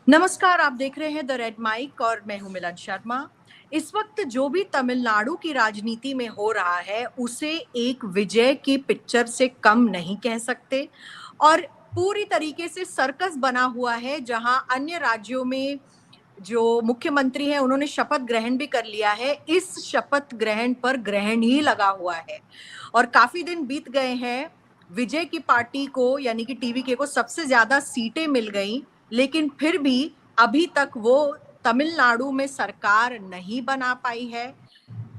नमस्कार, आप देख रहे हैं द रेड माइक और मैं हूं मिलन शर्मा। इस वक्त जो भी तमिलनाडु की राजनीति में हो रहा है, उसे एक विजय की पिक्चर से कम नहीं कह सकते और पूरी तरीके से सर्कस बना हुआ है, जहां अन्य राज्यों में जो मुख्यमंत्री हैं, उन्होंने शपथ ग्रहण भी कर लिया है। इस शपथ ग्रहण पर ग्रहण ही लगा हुआ है और काफ़ी दिन बीत गए हैं। विजय की पार्टी को यानी कि टीवीके को सबसे ज़्यादा सीटें मिल गईं, लेकिन फिर भी अभी तक वो तमिलनाडु में सरकार नहीं बना पाई है।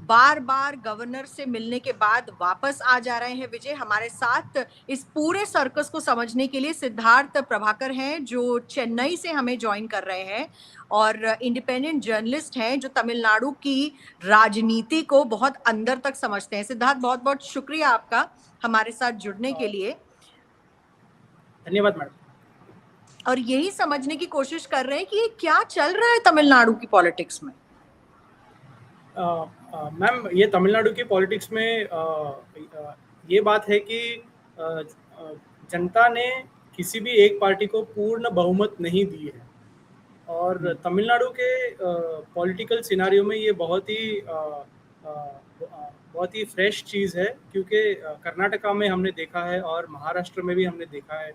बार-बार गवर्नर से मिलने के बाद वापस आ जा रहे हैं विजय। हमारे साथ इस पूरे सर्कस को समझने के लिए सिद्धार्थ प्रभाकर हैं, जो चेन्नई से हमें जॉइन कर रहे हैं और इंडिपेंडेंट जर्नलिस्ट हैं, जो तमिलनाडु की राजनीति को बहुत अंदर तक समझते हैं। सिद्धार्थ, बहुत-बहुत शुक्रिया आपका हमारे साथ जुड़ने के लिए। धन्यवाद मैडम। और यही समझने की कोशिश कर रहे हैं कि ये क्या चल रहा है तमिलनाडु की पॉलिटिक्स में। मैम, ये तमिलनाडु की पॉलिटिक्स में ये बात है कि जनता ने किसी भी एक पार्टी को पूर्ण बहुमत नहीं दी है और तमिलनाडु के पॉलिटिकल सिनारियो में ये बहुत ही फ्रेश चीज़ है, क्योंकि कर्नाटका में हमने देखा है और महाराष्ट्र में भी हमने देखा है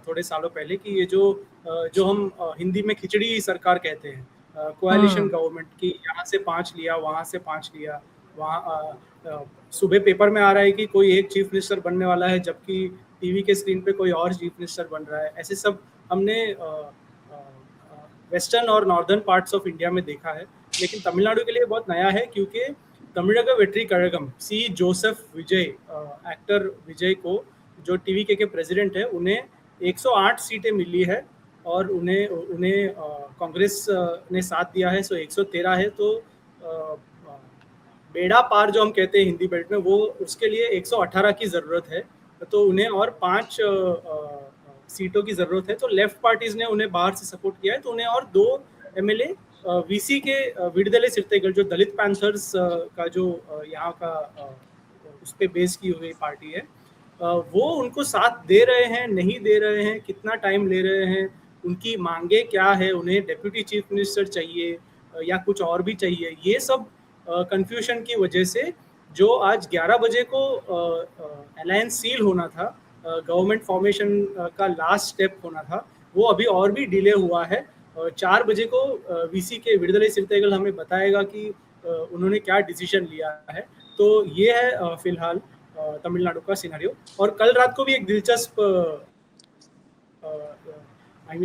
थोड़े सालों पहले कि ये जो हम हिंदी में खिचड़ी सरकार कहते हैं, कोएलिशन गवर्नमेंट की, यहाँ से 5 लिया, वहाँ से 5 लिया, वहाँ सुबह पेपर में आ रहा है कि कोई एक चीफ मिनिस्टर बनने वाला है, जबकि टीवी के स्क्रीन पे कोई और चीफ मिनिस्टर बन रहा है। ऐसे सब हमने वेस्टर्न और नॉर्दर्न पार्ट्स ऑफ इंडिया में देखा है, लेकिन तमिलनाडु के लिए बहुत नया है, क्योंकि तमिळगा वेट्री कळगम सी जोसेफ विजय, एक्टर विजय को, जो टीवीके के प्रेसिडेंट है, उन्हें 108 सीटें मिली है और उन्हें कांग्रेस ने साथ दिया है, सो 113 है। तो बेड़ा पार जो हम कहते हैं हिंदी बेल्ट में, वो उसके लिए 118 की ज़रूरत है, तो उन्हें और 5 सीटों की ज़रूरत है। तो लेफ्ट पार्टीज़ ने उन्हें बाहर से सपोर्ट किया है, तो उन्हें और 2 एमएलए वीसी के विडदले सिर्तेगल, जो दलित पैंथर्स का जो यहाँ का उस पर बेस की हुई पार्टी है, वो उनको साथ दे रहे हैं, नहीं दे रहे हैं, कितना टाइम ले रहे हैं, उनकी मांगे क्या है, उन्हें डेप्यूटी चीफ मिनिस्टर चाहिए या कुछ और भी चाहिए, ये सब कंफ्यूजन की वजह से जो आज 11 बजे को अलायंस सील होना था, गवर्नमेंट फॉर्मेशन का लास्ट स्टेप होना था, वो अभी और भी डिले हुआ है। 4 बजे को वीसी के विडदले सिर्तेगल हमें बताएगा कि उन्होंने क्या डिसीजन लिया है। तो ये है फिलहाल तमिलनाडु का सिनेरियो। और कल रात को भी एक दिलचस्प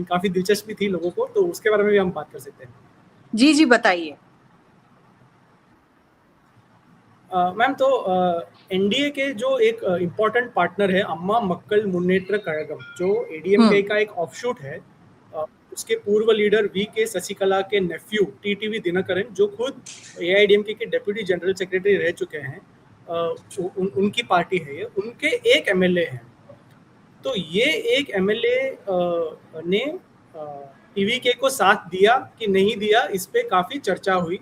काफ़ी दिलचस्पी थी लोगों को, तो उसके बारे में भी हम बात कर सकते हैं। जी जी, बताइए। मैम, तो एनडीए के जो एक इम्पोर्टेंट पार्टनर है अम्मा मक्कल मुन्नेत्र कळगम, जो एडीएमके का एक ऑफशूट है, उसके पूर्व लीडर वी के शशिकला के नेफ्यू टीटीवी दिनकरन, जो खुद एआईडीएमके के डेप्यूटी जनरल सेक्रेटरी रह चुके हैं, उनकी पार्टी है ये, उनके एक एमएलए हैं। तो ये एक एमएलए ने टीवीके को साथ दिया कि नहीं दिया, इस पे काफ़ी चर्चा हुई।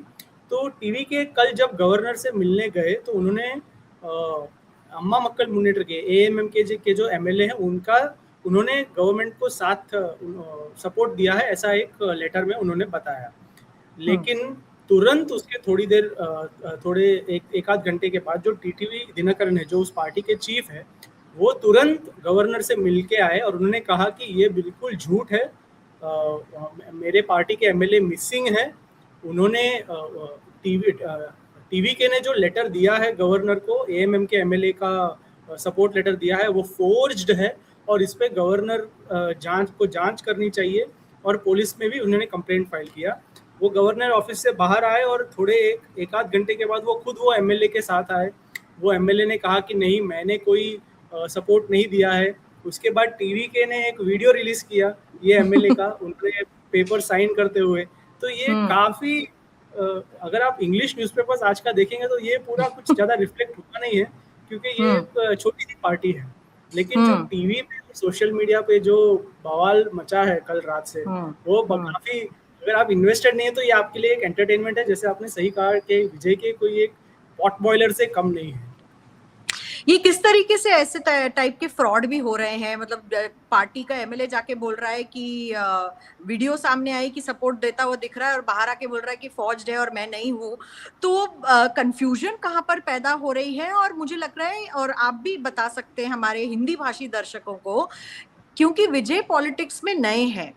तो टीवीके कल जब गवर्नर से मिलने गए, तो उन्होंने अम्मा मक्कल मुन्नेत्र के एएमएमके के जो एमएलए हैं, उन्होंने गवर्नमेंट को साथ सपोर्ट दिया है, ऐसा एक लेटर में उन्होंने बताया। लेकिन तुरंत उसके थोड़ी देर थोड़े एक आध घंटे के बाद जो टीटीवी दिनकरन है, जो उस पार्टी के चीफ है, वो तुरंत गवर्नर से मिल के आए और उन्होंने कहा कि ये बिल्कुल झूठ है, मेरे पार्टी के एमएलए मिसिंग है। उन्होंने टीवीके ने जो लेटर दिया है गवर्नर को, एएमएम के एमएलए का सपोर्ट लेटर दिया है, वो फोर्ज्ड है और इस पे गवर्नर जांच करनी चाहिए। और पुलिस में भी उन्होंने कंप्लेंट फाइल किया। वो गवर्नर ऑफिस से बाहर आए और थोड़े एक आध घंटे के बाद वो एमएलए के साथ आए। वो एमएलए ने कहा कि नहीं, मैंने कोई सपोर्ट नहीं दिया है। उसके बाद टीवीके ने एक वीडियो रिलीज किया ये एमएलए का, उनके पेपर साइन करते हुए। तो ये काफ़ी, अगर आप इंग्लिश न्यूज़पेपर्स आज का देखेंगे तो ये पूरा कुछ ज़्यादा रिफ्लेक्ट होता नहीं है, क्योंकि ये एक छोटी सी पार्टी है। लेकिन जो टीवी पे, सोशल मीडिया पे जो बवाल मचा है कल रात से, वो काफ़ी, अगर आप इन्वेस्टेड नहीं है तो ये आपके लिए एक एंटरटेनमेंट है। जैसे आपने सही कहा कि विजय के कोई एक पॉट बॉयलर से कम नहीं है। ये किस तरीके से ऐसे टाइप के फ्रॉड भी हो रहे हैं? मतलब पार्टी का एमएलए जाके बोल रहा है कि वीडियो सामने आई कि सपोर्ट देता हुआ दिख रहा है और बाहर आके बोल रहा है कि फौज है और मैं नहीं हूँ। तो कंफ्यूजन कहाँ पर पैदा हो रही है? और मुझे लग रहा है, और आप भी बता सकते हैं हमारे हिंदी भाषी दर्शकों को, क्योंकि विजय पॉलिटिक्स में नए हैं,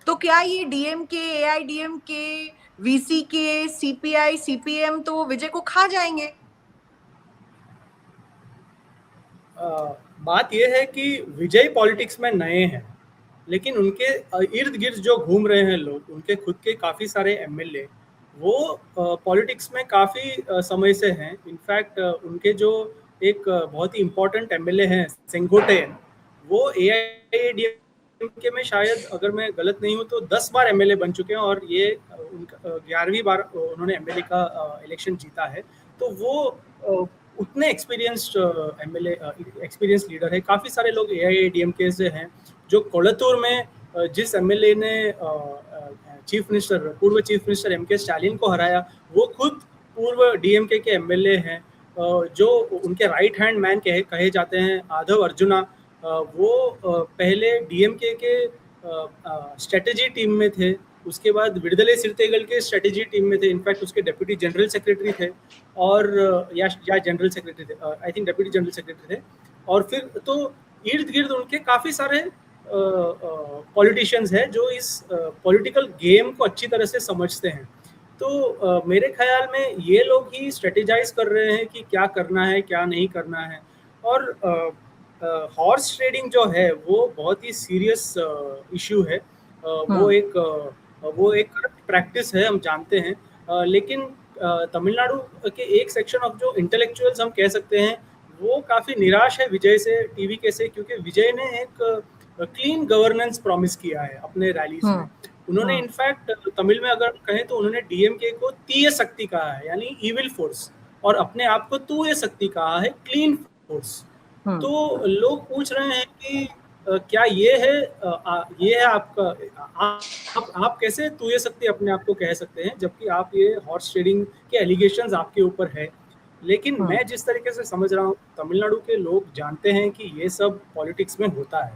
तो क्या ये DMK, AIADMK, VCK, CPI, CPM तो विजय को खा जाएंगे? बात यह है कि विजय पॉलिटिक्स में नए हैं, लेकिन उनके इर्द गिर्द जो घूम रहे हैं लोग, उनके खुद के काफ़ी सारे एमएलए, वो पॉलिटिक्स में काफ़ी समय से हैं। इनफैक्ट उनके जो एक बहुत ही इम्पोर्टेंट एमएलए हैं सेंगोटेन, वो एआईएडीएमके में शायद, अगर मैं गलत नहीं हूँ तो 10 बार एमएलए बन चुके हैं, और ये उनका 11वीं बार उन्होंने एमएलए का इलेक्शन जीता है। तो वो उतने एक्सपीरियंस्ड एमएलए, एक्सपीरियंस लीडर है। काफ़ी सारे लोग एआईएडीएमके से हैं। जो कोलतूर में जिस एमएलए ने पूर्व चीफ मिनिस्टर एमके स्टालिन को हराया, वो खुद पूर्व डीएमके के एमएलए हैं। जो उनके राइट हैंड मैन कहे जाते हैं, आधव अर्जुना, वो पहले डीएमके के स्ट्रेटेजी टीम में थे, उसके बाद विडदले सिरतेगल के स्ट्रेटेजी टीम में थे। इनफैक्ट उसके डेप्यूटी जनरल सेक्रेटरी थे, और या जनरल सेक्रेटरी थे, I think deputy general secretary थे। और फिर तो इर्द गिर्द उनके काफ़ी सारे पॉलिटिशियंस हैं जो इस पॉलिटिकल गेम को अच्छी तरह से समझते हैं। तो मेरे ख्याल में ये लोग ही स्ट्रेटेजाइज कर रहे हैं कि क्या करना है, क्या नहीं करना है। और हॉर्स ट्रेडिंग जो है वो बहुत ही सीरियस इशू है। वो एक करप्ट प्रैक्टिस है, हम जानते हैं। लेकिन तमिलनाडु के एक सेक्शन ऑफ जो इंटेलेक्चुअल्स हम कह सकते हैं, वो काफ़ी निराश है विजय से, टीवीके से, क्योंकि विजय ने एक क्लीन गवर्नेंस प्रॉमिस किया है अपने रैलीज में। उन्होंने इनफैक्ट तमिल में अगर कहें तो उन्होंने डीएमके को तीय शक्ति कहा है, यानी इविल फोर्स, और अपने आप को तूय शक्ति कहा है, क्लीन फोर्स। तो लोग पूछ रहे हैं कि क्या ये है आपका, आप कैसे तूय शक्ति अपने आप को कह सकते हैं, जबकि आप ये हॉर्स ट्रेडिंग के एलिगेशंस आपके ऊपर है। लेकिन मैं जिस तरीके से समझ रहा हूँ, तमिलनाडु के लोग जानते हैं कि ये सब पॉलिटिक्स में होता है।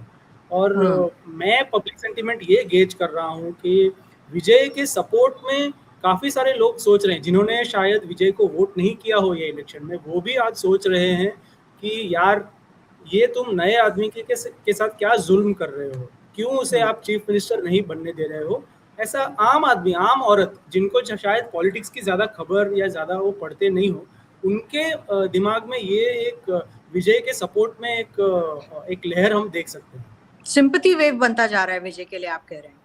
और मैं पब्लिक सेंटिमेंट ये गेज कर रहा हूँ कि विजय के सपोर्ट में काफ़ी सारे लोग सोच रहे हैं, जिन्होंने शायद विजय को वोट नहीं किया हो ये इलेक्शन में, वो भी आज सोच रहे हैं कि यार ये तुम नए आदमी के साथ क्या जुल्म कर रहे हो, क्यों उसे आप चीफ मिनिस्टर नहीं बनने दे रहे हो। ऐसा आम आदमी, आम औरत, जिनको शायद पॉलिटिक्स की ज़्यादा खबर या ज़्यादा वो पढ़ते नहीं हो, उनके दिमाग में ये एक विजय के सपोर्ट में एक लहर हम देख सकते हैं। सिंपैथी वेव बनता जा रहा है विजय के लिए, आप कह रहे हैं?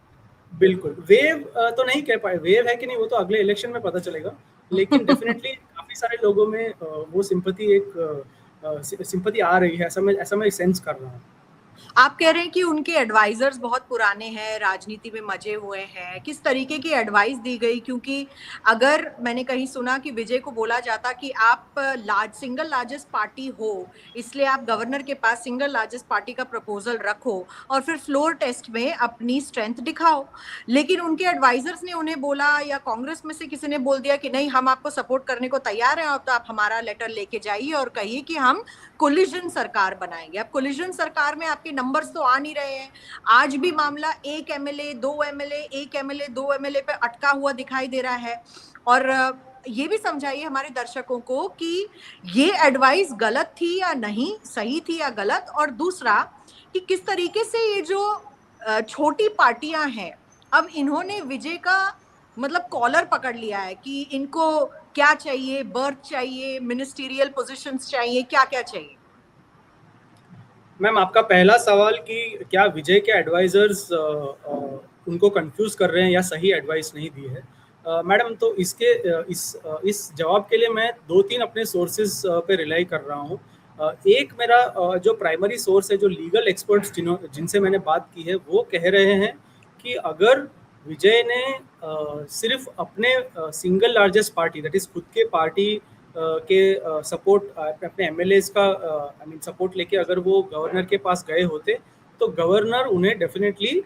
बिल्कुल। वेव तो नहीं कह पाए, वेव है कि नहीं वो तो अगले इलेक्शन में पता चलेगा, लेकिन डेफिनेटली काफ़ी सारे लोगों में वो सिंपैथी आ रही है, ऐसा मैं सेंस कर रहा हूँ। आप कह रहे हैं कि उनके एडवाइजर्स बहुत पुराने हैं, राजनीति में मजे हुए हैं। किस तरीके की एडवाइस दी गई? क्योंकि अगर मैंने कहीं सुना कि विजय को बोला जाता कि आप सिंगल लार्जेस्ट पार्टी हो, इसलिए आप गवर्नर के पास सिंगल लार्जेस्ट पार्टी का प्रपोजल रखो और फिर फ्लोर टेस्ट में अपनी स्ट्रेंथ दिखाओ। लेकिन उनके एडवाइजर्स ने उन्हें बोला, या कांग्रेस में से किसी ने बोल दिया कि नहीं, हम आपको सपोर्ट करने को तैयार हैं, अब तो आप हमारा लेटर लेके जाइए और कहिए कि हम कोलिजन सरकार बनाएंगे। अब कोलिजन सरकार में आपके नंबर्स तो आ नहीं रहे हैं। आज भी मामला एक एमएलए, दो एमएलए, एक एमएलए, दो एमएलए पे अटका हुआ दिखाई दे रहा है। और ये भी समझाइए हमारे दर्शकों को कि ये एडवाइस गलत थी या नहीं, सही थी या गलत। और दूसरा कि किस तरीके से ये जो छोटी पार्टियां हैं, अब इन्होंने विजय का मतलब कॉलर पकड़ लिया है कि इनको क्या चाहिए, बर्थ चाहिए, मिनिस्टीरियल पोजीशंस चाहिए, क्या क्या चाहिए? मैम, आपका पहला सवाल कि क्या विजय के एडवाइजर्स उनको कंफ्यूज कर रहे हैं या सही एडवाइस नहीं दी है, मैडम, तो इस जवाब के लिए मैं 2-3 अपने सोर्सेज पे रिलाई कर रहा हूँ। एक मेरा जो प्राइमरी सोर्स है, जो लीगल एक्सपर्ट्स जिनसे मैंने बात की है, वो कह रहे हैं कि अगर विजय ने सिर्फ अपने single largest party, that is खुद के पार्टी के सपोर्ट, अपने एमएलएज का सपोर्ट लेके अगर वो गवर्नर के पास गए होते, तो गवर्नर उन्हें डेफिनेटली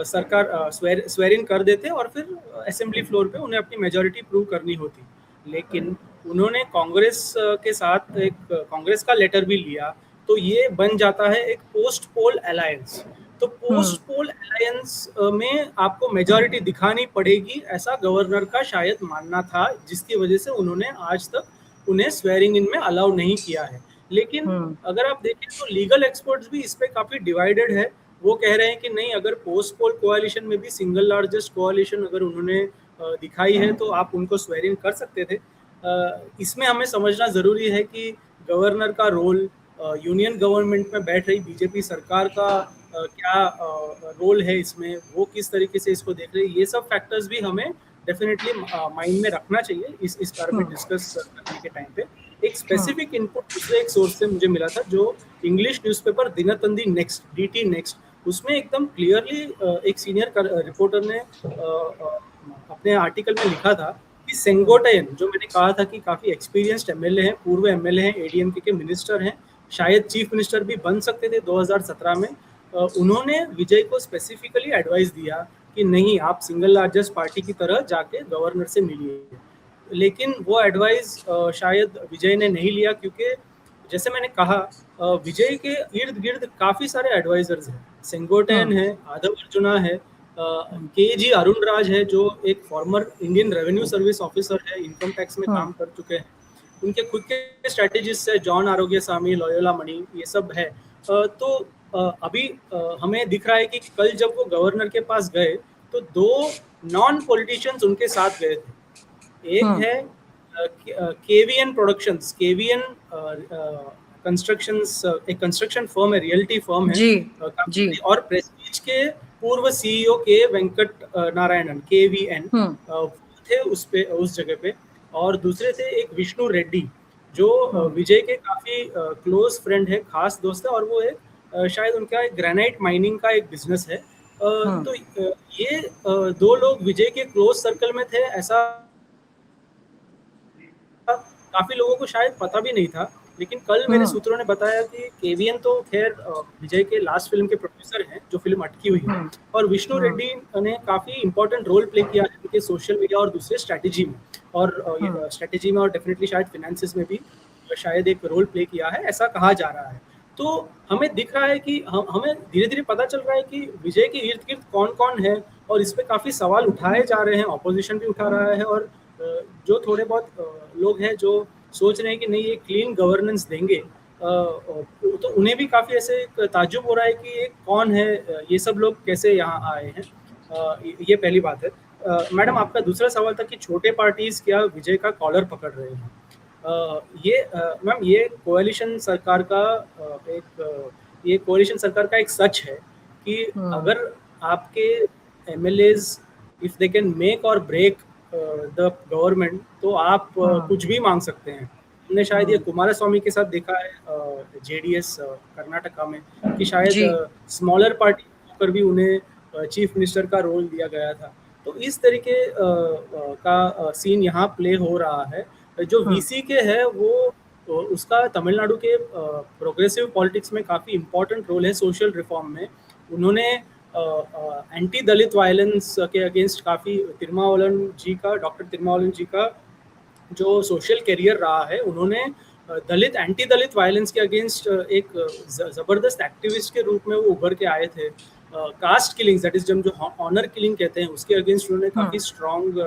सरकार स्वेर इन कर देते और फिर असेंबली फ्लोर पे उन्हें अपनी मेजॉरिटी प्रूव करनी होती। लेकिन उन्होंने कांग्रेस के साथ एक कांग्रेस का लेटर भी लिया, तो ये बन जाता है एक पोस्ट पोल अलायंस। तो पोस्ट पोल अलायंस में आपको मेजॉरिटी दिखानी पड़ेगी, ऐसा गवर्नर का शायद मानना था, जिसकी वजह से उन्होंने आज तक उन्हें स्वेरिंग इन में अलाउ नहीं किया है। लेकिन अगर आप देखें तो लीगल एक्सपर्ट्स भी इस पे काफी डिवाइडेड है। वो कह रहे हैं कि नहीं, अगर पोस्ट पोल कोalition में भी सिंगल लार्जेस्ट कोalition अगर उन्होंने दिखाई है तो आप उनको स्वेरिंग कर सकते थे। इसमें हमें समझना ज़रूरी है कि गवर्नर का रोल, यूनियन गवर्नमेंट में बैठ रही बीजेपी सरकार का क्या रोल है इसमें, वो किस तरीके से इसको देख रही है, ये सब फैक्टर्स भी हमें डेफिनेटली माइंड में रखना चाहिए इस बारे में डिस्कस करने के टाइम पे। एक स्पेसिफिक इनपुट दूसरे एक सोर्स से मुझे मिला था, जो English newspaper Dinathanthi next, DT next, उसमें एकदम क्लियरली एक सीनियर रिपोर्टर ने अपने आर्टिकल में लिखा था कि सेंगोटैयन, जो मैंने कहा था कि काफ़ी एक्सपीरियंस्ड एमएलए हैं, पूर्व एमएलए हैं, एडीएमके के मिनिस्टर हैं, शायद चीफ मिनिस्टर भी बन सकते थे 2017 में, उन्होंने विजय को स्पेसिफिकली एडवाइस दिया कि नहीं, आप सिंगल लार्जेस्ट पार्टी की तरह जाके गवर्नर से मिलिए। लेकिन वो एडवाइस शायद विजय ने नहीं लिया, क्योंकि जैसे मैंने कहा विजय के इर्द गिर्द काफ़ी सारे एडवाइजर्स हैं। सेंगोटैयन है, आदव अर्जुना है, के जी अरुण राज है, जो एक former Indian revenue service officer है, इनकम टैक्स में काम कर चुके हैं। उनके खुद के स्ट्रेटेजिस्ट है, जॉन आरोग्यसामी, लोयोला मणि, ये सब है। तो अभी हमें दिख रहा है कि कल जब वो गवर्नर के पास गए तो 2 नॉन पॉलिटिशियंस उनके साथ गए थे। एक है केवीएन प्रोडक्शंस, केवीएन कंस्ट्रक्शंस, एक कंस्ट्रक्शन फर्म है, रियल्टी फर्म है जी। और प्रेस्टीज के पूर्व सीईओ के वेंकट नारायणन, केवीएन थे उस जगह पे। और दूसरे थे एक विष्णु रेड्डी, जो विजय के काफी क्लोज फ्रेंड है, खास दोस्त है, और वो एक शायद उनका एक ग्रेनाइट माइनिंग का एक बिजनेस है। तो ये 2 लोग विजय के क्लोज सर्कल में थे, ऐसा काफी लोगों को शायद पता भी नहीं था। लेकिन कल मेरे सूत्रों ने बताया कि केवीएन तो खैर विजय के लास्ट फिल्म के प्रोड्यूसर हैं, जो फिल्म अटकी हुई है, और विष्णु रेड्डी ने काफी इंपॉर्टेंट रोल प्ले किया है उनके सोशल मीडिया और दूसरे स्ट्रैटेजी में, और स्ट्रैटेजी में और डेफिनेटली शायद फाइनेंसेस में भी शायद एक रोल प्ले किया है, ऐसा कहा जा रहा है। तो हमें दिख रहा है कि हमें धीरे धीरे पता चल रहा है कि विजय के इर्द गिर्द कौन कौन है, और इस पे काफी सवाल उठाए जा रहे हैं, ऑपोजिशन भी उठा रहा है, और जो थोड़े बहुत लोग हैं जो सोच रहे हैं कि नहीं, ये क्लीन गवर्नेंस देंगे, तो उन्हें भी काफ़ी ऐसे ताज्जुब हो रहा है कि ये कौन है, ये सब लोग कैसे यहाँ आए हैं। ये पहली बात है। मैडम, आपका दूसरा सवाल था कि छोटे पार्टीज क्या विजय का कॉलर पकड़ रहे हैं। मैम, ये कोalition सरकार का एक सच है कि अगर आपके MLAs if they can make और ब्रेक द गवर्नमेंट, तो आप कुछ भी मांग सकते हैं। हमने शायद ये कुमारस्वामी के साथ देखा है जेडीएस कर्नाटका में, कि शायद स्मॉलर पार्टी होकर भी उन्हें चीफ मिनिस्टर का रोल दिया गया था। तो इस तरीके का सीन यहाँ प्ले हो रहा है। जो वीसी के है वो उसका तमिलनाडु के प्रोग्रेसिव पॉलिटिक्स में काफ़ी इम्पोर्टेंट रोल है, सोशल रिफॉर्म में। उन्होंने एंटी दलित वायलेंस के अगेंस्ट काफ़ी डॉक्टर तिरुमावलन जी का जो सोशल करियर रहा है, उन्होंने एंटी दलित वायलेंस के अगेंस्ट एक ज़बरदस्त एक्टिविस्ट के रूप में वो उभर के आए थे। कास्ट किलिंग्स, दैट इज जो ऑनर किलिंग कहते हैं, उसके अगेंस्ट उन्होंने काफ़ी स्ट्रॉन्ग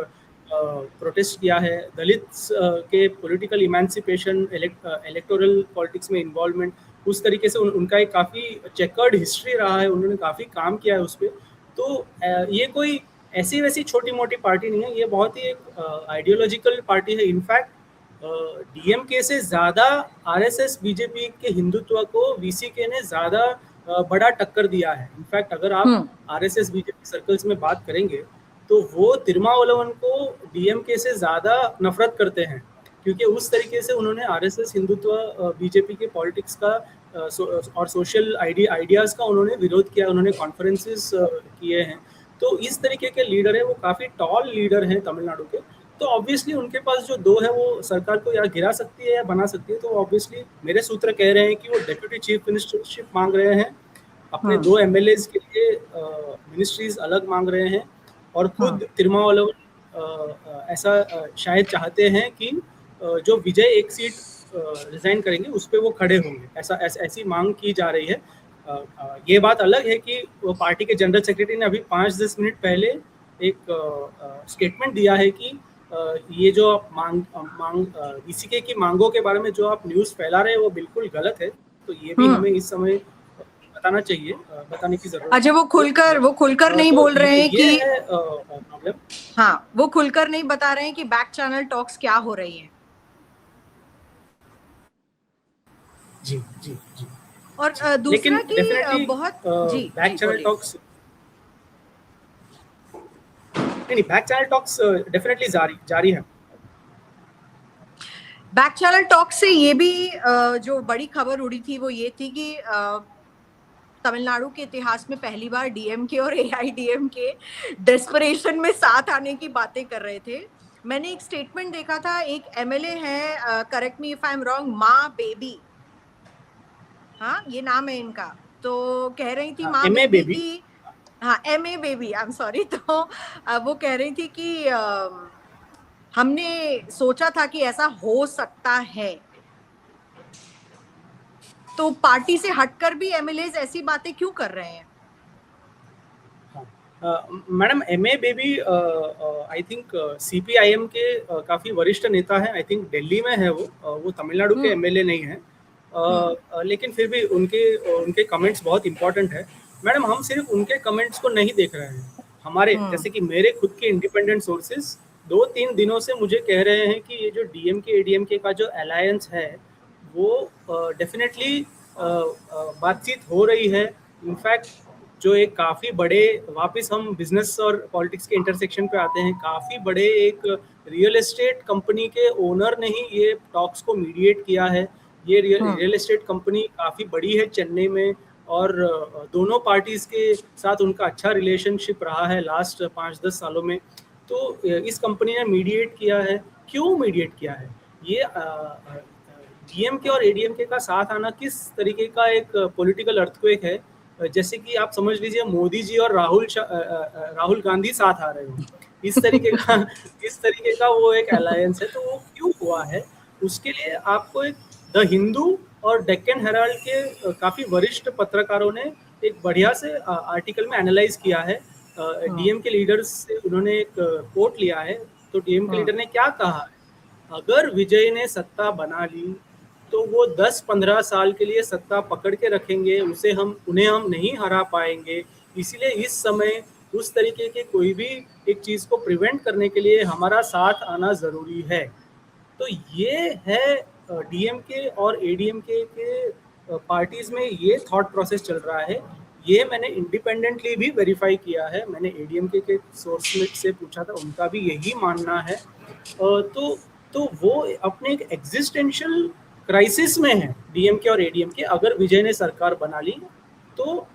प्रोटेस्ट किया है। दलित के पॉलिटिकल इमेंसिपेशन, इलेक्टोरल पॉलिटिक्स में इन्वॉल्वमेंट, उस तरीके से उनका एक काफ़ी चेकर्ड हिस्ट्री रहा है, उन्होंने काफ़ी काम किया है उस पर। तो ये कोई ऐसी वैसी छोटी मोटी पार्टी नहीं है, ये बहुत ही एक आइडियोलॉजिकल पार्टी है। इनफैक्ट डीएमके से ज़्यादा आरएसएस बीजेपी के हिंदुत्व को वीसीके ने ज़्यादा बड़ा टक्कर दिया है। इनफैक्ट अगर आप आरएसएस बीजेपी सर्कल्स में बात करेंगे तो वो तिरुमावलवन को डीएमके से ज़्यादा नफरत करते हैं, क्योंकि उस तरीके से उन्होंने आरएसएस हिंदुत्व बीजेपी के पॉलिटिक्स का और सोशल आइडियाज़ का उन्होंने विरोध किया, उन्होंने कॉन्फ्रेंसेस किए हैं। तो इस तरीके के लीडर है, वो काफ़ी टॉल लीडर हैं तमिलनाडु के। तो ऑब्वियसली उनके पास जो 2 है वो सरकार को या गिरा सकती है या बना सकती है। तो ऑब्वियसली मेरे सूत्र कह रहे हैं कि वो डेप्यूटी चीफ मिनिस्टरशिप मांग रहे हैं, अपने 2 एमएलएज के लिए मिनिस्ट्रीज अलग मांग रहे हैं, और खुद तिरुमावलवन ऐसा शायद चाहते हैं कि जो विजय एक सीट रिजाइन करेंगे उस पर वो खड़े होंगे, ऐसी मांग की जा रही है। ये बात अलग है कि वो पार्टी के जनरल सेक्रेटरी ने अभी 5-10 मिनट पहले एक स्टेटमेंट दिया है कि ये जो मांग वीसीके की मांगों के बारे में जो आप न्यूज़ फैला रहे हैं वो बिल्कुल गलत है। तो ये भी हमें इस समय बताना चाहिए, बताने की जरूरत अच्छा, वो खुलकर नहीं तो बोल रहे हैं ये कि है प्रॉब्लम। हाँ, वो खुलकर नहीं बता रहे हैं कि बैक चैनल टॉक्स क्या हो रही है। जी जी जी। और दूसरा लेकिन कि डेफिनेटली बहुत जी बैक जी चैनल बोलिए। टॉक्स नहीं, बैक चैनल टॉक्स डेफिनेटली जारी है। बैक चैनल टॉक से ये भी जो बड़ी खबर उड़ी थी वो ये थी कि तमिलनाडु के इतिहास में पहली बार डीएमके और एआईडीएमके डेस्परेशन में साथ आने की बातें कर रहे थे। मैंने एक स्टेटमेंट देखा था, एक एमएलए है, correct me if I am wrong, माँ बेबी, हाँ ये नाम है इनका, तो कह रही थी माँ एमए बेबी बेबी। की, हाँ MA baby, I am sorry, तो वो कह रही थी कि हमने सोचा था कि ऐसा हो सकता है। तो पार्टी से हटकर भी एमएलए ऐसी बातें क्यों कर रहे हैं? Madam MA baby I think CPIM के काफ़ी वरिष्ठ नेता हैं। आई थिंक दिल्ली में है वो तमिलनाडु के एमएलए नहीं है। लेकिन फिर भी उनके कमेंट्स बहुत इंपॉर्टेंट है। मैडम हम सिर्फ उनके कमेंट्स को नहीं देख रहे हैं, हमारे जैसे कि मेरे खुद के इंडिपेंडेंट सोर्सेज 2-3 दिनों से मुझे कह रहे हैं कि ये जो डीएमके एडीएमके का जो अलायंस है वो डेफिनेटली बातचीत हो रही है। इनफैक्ट जो एक काफ़ी बड़े, वापस हम बिजनेस और पॉलिटिक्स के इंटरसेक्शन पे आते हैं, काफ़ी बड़े एक रियल एस्टेट कंपनी के ओनर ने ही ये टॉक्स को मीडिएट किया है। ये रियल एस्टेट कंपनी काफ़ी बड़ी है चेन्नई में, और दोनों पार्टीज़ के साथ उनका अच्छा रिलेशनशिप रहा है लास्ट 5-10 सालों में। तो इस कंपनी ने मीडिएट किया है। क्यों मीडिएट किया है? ये डीएमके और एडीएमके का साथ आना किस तरीके का एक पॉलिटिकल अर्थक्वेक है, जैसे कि आप समझ लीजिए मोदी जी और राहुल गांधी साथ आ रहे हो, इस तरीके का वो एक अलायंस है। तो वो क्यों हुआ है, उसके लिए आपको एक द हिंदू और डेक्कन हेराल्ड के काफ़ी वरिष्ठ पत्रकारों ने एक बढ़िया से आर्टिकल में एनालाइज किया है। डीएम के लीडर्स से उन्होंने एक कोट लिया है। तो डीएम के लीडर ने क्या कहा है, अगर विजय ने सत्ता बना ली तो वो 10-15 साल के लिए सत्ता पकड़ के रखेंगे, उन्हें हम नहीं हरा पाएंगे। इसलिए इस समय उस तरीके के कोई भी एक चीज़ को प्रिवेंट करने के लिए हमारा साथ आना ज़रूरी है। तो ये है डीएमके और एडीएमके के पार्टीज़ में ये थॉट प्रोसेस चल रहा है। ये मैंने इंडिपेंडेंटली भी वेरीफाई किया है। मैंने एडीएमके के सोर्स से पूछा था, उनका भी यही मानना है। तो वो अपने एक एग्जिस्टेंशियल क्राइसिस में है डीएमके और एडीएमके। अगर विजय ने सरकार बना ली तो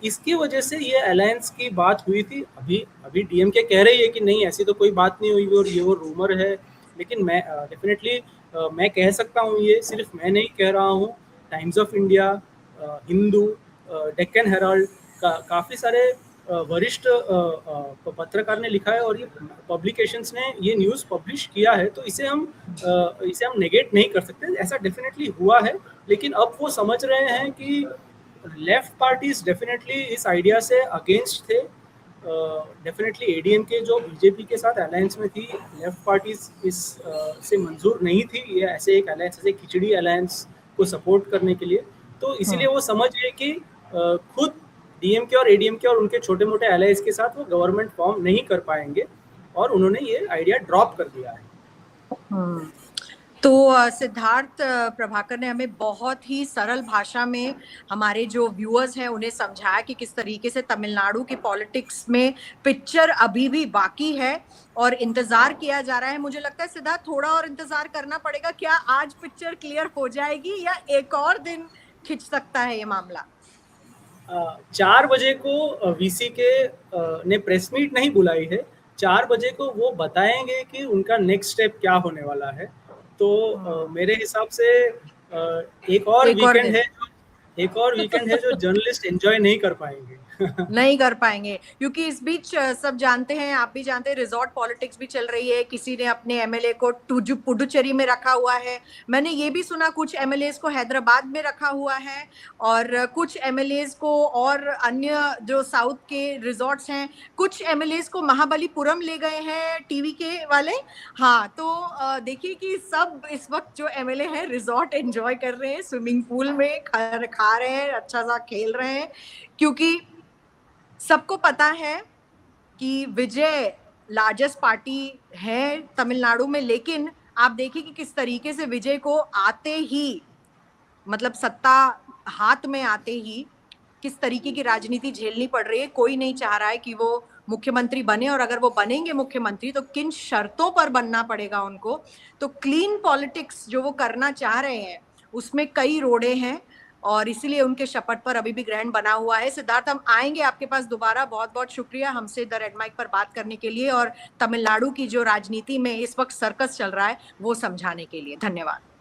इसकी वजह से ये अलायंस की बात हुई थी। अभी डीएमके कह रही है कि नहीं ऐसी तो कोई बात नहीं हुई और ये वो रूमर है। लेकिन मैं डेफिनेटली मैं कह सकता हूँ, ये सिर्फ मैं नहीं कह रहा हूँ, times of India, Hindu, Deccan Herald, काफ़ी सारे वरिष्ठ पत्रकार ने लिखा है और ये पब्लिकेशंस ने ये न्यूज़ पब्लिश किया है। तो इसे हम नेगेट नहीं कर सकते, ऐसा डेफिनेटली हुआ है। लेकिन अब वो समझ रहे हैं कि लेफ्ट पार्टीज डेफिनेटली इस आइडिया से अगेंस्ट थे। डेफिनेटली एडीएमके जो बीजेपी के साथ अलायंस में थी, लेफ्ट पार्टीज इस से मंजूर नहीं थी ये ऐसे एक अलायंस, ऐसे खिचड़ी अलायंस को सपोर्ट करने के लिए। तो इसीलिए वो समझ गए कि खुद डीएमके और एडीएमके और उनके छोटे मोटे अलायंस के साथ वो गवर्नमेंट फॉर्म नहीं कर पाएंगे, और उन्होंने ये आइडिया ड्रॉप कर दिया है। तो सिद्धार्थ प्रभाकर ने हमें बहुत ही सरल भाषा में हमारे जो व्यूअर्स हैं उन्हें समझाया कि किस तरीके से तमिलनाडु की पॉलिटिक्स में पिक्चर अभी भी बाकी है और इंतजार किया जा रहा है। मुझे लगता है सिद्धार्थ थोड़ा और इंतजार करना पड़ेगा। क्या आज पिक्चर क्लियर हो जाएगी या एक और दिन खिंच सकता है ये मामला? 4 बजे को वीसी के ने प्रेस मीट नहीं बुलाई है। 4 बजे को वो बताएंगे कि उनका नेक्स्ट स्टेप क्या होने वाला है। तो मेरे हिसाब से एक और वीकेंड है जो जर्नलिस्ट एंजॉय नहीं कर पाएंगे। नहीं कर पाएंगे, क्योंकि इस बीच सब जानते हैं, आप भी जानते हैं, रिजॉर्ट पॉलिटिक्स भी चल रही है। किसी ने अपने एमएलए को पुडुचेरी में रखा हुआ है। मैंने ये भी सुना कुछ एमएलए को हैदराबाद में रखा हुआ है, और कुछ एमएलए को और अन्य जो साउथ के रिजॉर्ट्स हैं, कुछ एमएलए को महाबलीपुरम ले गए हैं टीवी के वाले। हाँ, तो देखिए कि सब इस वक्त जो एमएलए हैं रिजॉर्ट एंजॉय कर रहे हैं, स्विमिंग पूल में खा रहे हैं, अच्छा सा खेल रहे हैं, क्योंकि सबको पता है कि विजय लार्जेस्ट पार्टी है तमिलनाडु में। लेकिन आप देखिए कि किस तरीके से विजय को आते ही, मतलब सत्ता हाथ में आते ही, किस तरीके की राजनीति झेलनी पड़ रही है। कोई नहीं चाह रहा है कि वो मुख्यमंत्री बने, और अगर वो बनेंगे मुख्यमंत्री तो किन शर्तों पर बनना पड़ेगा उनको। तो क्लीन पॉलिटिक्स जो वो करना चाह रहे हैं उसमें कई रोड़े हैं, और इसीलिए उनके शपथ पर अभी भी ग्रहण बना हुआ है। सिद्धार्थ, हम आएंगे आपके पास दोबारा। बहुत बहुत शुक्रिया हमसे द रेड माइक पर बात करने के लिए, और तमिलनाडु की जो राजनीति में इस वक्त सर्कस चल रहा है वो समझाने के लिए। धन्यवाद।